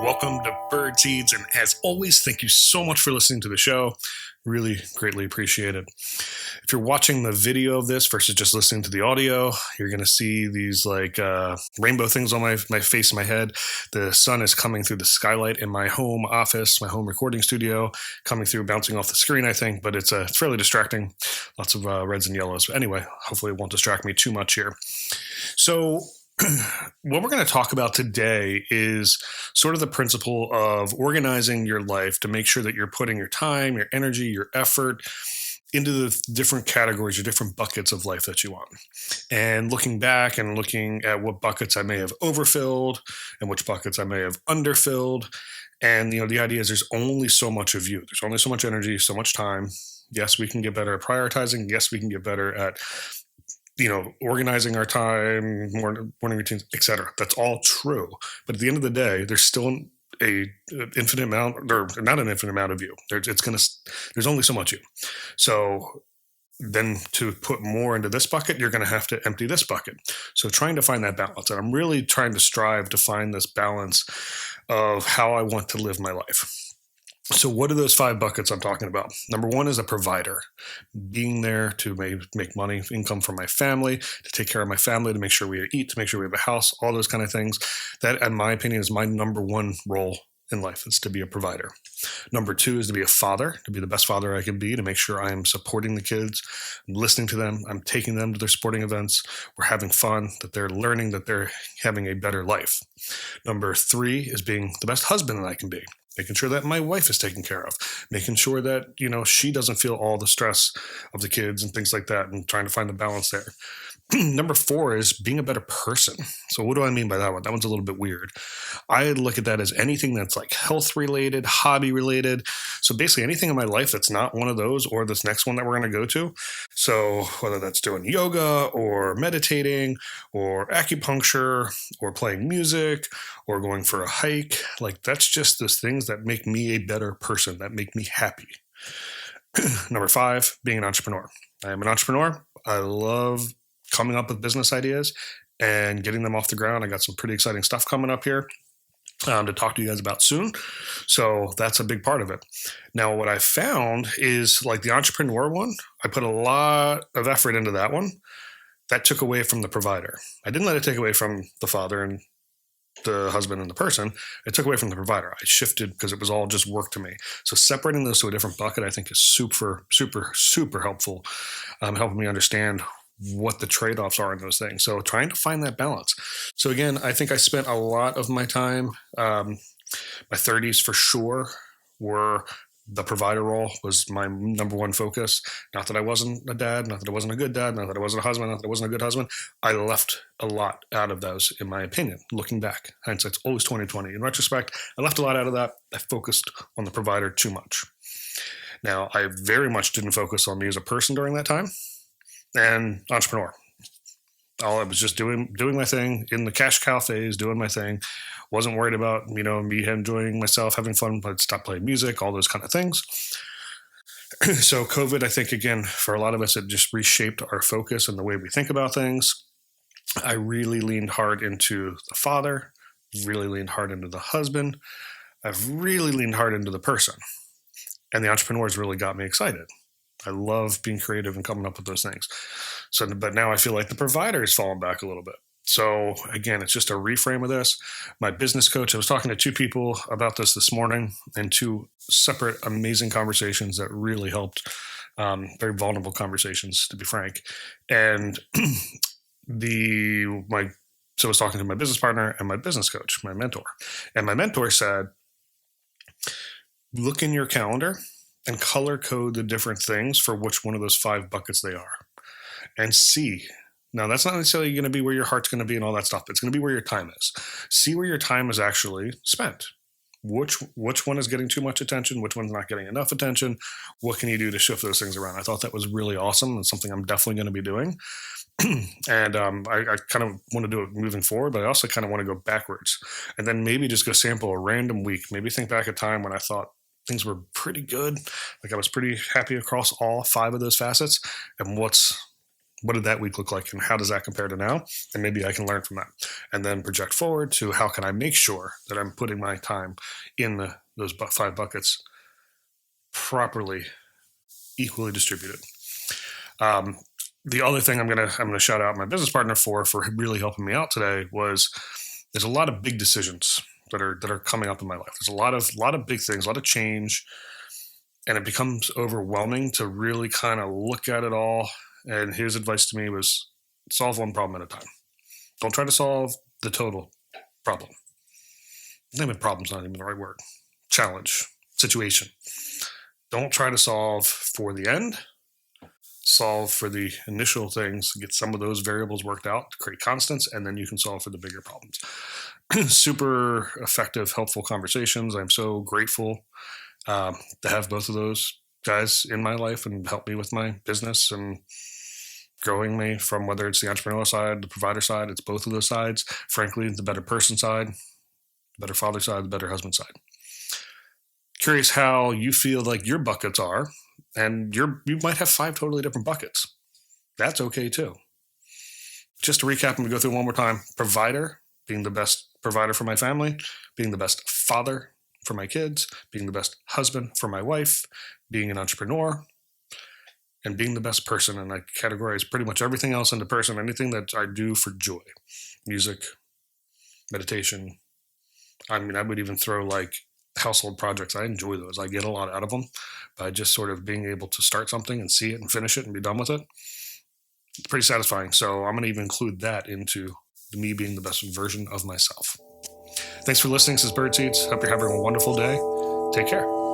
Welcome to Bird Seeds, and as always, thank you so much for listening to the show. Really greatly appreciate it. If you're watching the video of this versus just listening to the audio, you're going to see these rainbow things on my face and my head. The sun is coming through the skylight in my home office, my home recording studio, coming through, bouncing off the screen, I think, but it's fairly distracting. Lots of reds and yellows. But anyway, hopefully it won't distract me too much here. So what we're going to talk about today is sort of the principle of organizing your life to make sure that you're putting your time, your energy, your effort into the different categories or different buckets of life that you want. And looking back and looking at what buckets I may have overfilled and which buckets I may have underfilled. And, the idea is there's only so much of you. There's only so much energy, so much time. Yes, we can get better at prioritizing. Yes, we can get better at organizing our time, morning routines, etc. That's all true. But at the end of the day, there's still a infinite amount, or not an infinite amount of you. There's only so much you. So then to put more into this bucket, you're going to have to empty this bucket. So trying to find that balance. And I'm really trying to strive to find this balance of how I want to live my life. So what are those 5 buckets I'm talking about? Number 1 is a provider, being there to make money, income for my family, to take care of my family, to make sure we eat, to make sure we have a house, all those kind of things. That, in my opinion, is my number 1 role in life, is to be a provider. Number 2 is to be a father, to be the best father I can be, to make sure I am supporting the kids, I'm listening to them, I'm taking them to their sporting events, we're having fun, that they're learning, that they're having a better life. Number 3 is being the best husband that I can be. Making sure that my wife is taken care of, making sure that, she doesn't feel all the stress of the kids and things like that, and trying to find the balance there. Number 4 is being a better person. So what do I mean by that one? That one's a little bit weird. I look at that as anything that's like health related, hobby related. So basically anything in my life that's not one of those or this next one that we're going to go to. So whether that's doing yoga or meditating or acupuncture or playing music or going for a hike, like that's just those things that make me a better person, that make me happy. Number 5, being an entrepreneur. I am an entrepreneur. I love coming up with business ideas and getting them off the ground. I got some pretty exciting stuff coming up here to talk to you guys about soon. So that's a big part of it. Now, what I found is like the entrepreneur one, I put a lot of effort into that one. That took away from the provider. I didn't let it take away from the father and the husband and the person. It took away from the provider. I shifted because it was all just work to me. So separating those to a different bucket, I think is super, super, super helpful, helping me understand what the trade-offs are in those things. So trying to find that balance. So again, I think I spent a lot of my time, my 30s for sure, were the provider role was my number 1 focus. Not that I wasn't a dad, not that I wasn't a good dad, not that I wasn't a husband, not that I wasn't a good husband. I left a lot out of those, in my opinion, looking back. Hindsight's always 20/20. In retrospect, I left a lot out of that. I focused on the provider too much. Now, I very much didn't focus on me as a person during that time. And entrepreneur. I was just doing my thing in the cash cow phase, doing my thing. Wasn't worried about, me enjoying myself, having fun, but stopped playing music, all those kind of things. So COVID, I think, again, for a lot of us, it just reshaped our focus and the way we think about things. I really leaned hard into the father, really leaned hard into the husband. I've really leaned hard into the person. And the entrepreneurs really got me excited. I love being creative and coming up with those things. So, but now I feel like the provider is falling back a little bit. So again, it's just a reframe of this. My business coach, I was talking to 2 people about this morning, and 2 separate amazing conversations that really helped. Very vulnerable conversations, to be frank. And so I was talking to my business partner and my business coach, my mentor. And my mentor said, look in your calendar and color code the different things for which one of those 5 buckets they are, and see. Now, that's not necessarily going to be where your heart's going to be and all that stuff. It's going to be where your time is. See where your time is actually spent. Which one is getting too much attention? Which one's not getting enough attention? What can you do to shift those things around? I thought that was really awesome. It's something I'm definitely going to be doing. And I kind of want to do it moving forward, but I also kind of want to go backwards. And then maybe just go sample a random week. Maybe think back a time when I thought things were pretty good. Like I was pretty happy across all 5 of those facets. And what's What did that week look like, and how does that compare to now? And maybe I can learn from that, and then project forward to how can I make sure that I'm putting my time in those 5 buckets properly, equally distributed. The other thing I'm gonna shout out my business partner for really helping me out today was there's a lot of big decisions that are coming up in my life. There's a lot of big things, a lot of change, and it becomes overwhelming to really kind of look at it all. And his advice to me was solve one problem at a time. Don't try to solve the total problem. Maybe problem's not even the right word. Challenge, situation. Don't try to solve for the end. Solve for the initial things, get some of those variables worked out to create constants, and then you can solve for the bigger problems. Super effective, helpful conversations. I'm so grateful to have both of those guys in my life and help me with my business and growing me from whether it's the entrepreneurial side, the provider side, it's both of those sides. Frankly, the better person side, the better father side, the better husband side. Curious how you feel like your buckets are, and you might have 5 totally different buckets. That's okay too. Just to recap, and we go through one more time: provider, being the best provider for my family, being the best father for my kids, being the best husband for my wife, being an entrepreneur, and being the best person. And I categorize pretty much everything else into person, anything that I do for joy. Music, meditation. I mean, I would even throw like household projects. I enjoy those. I get a lot out of them by just sort of being able to start something and see it and finish it and be done with it. It's pretty satisfying. So I'm going to even include that into me being the best version of myself. Thanks for listening. This is Birdseeds. Hope you're having a wonderful day. Take care.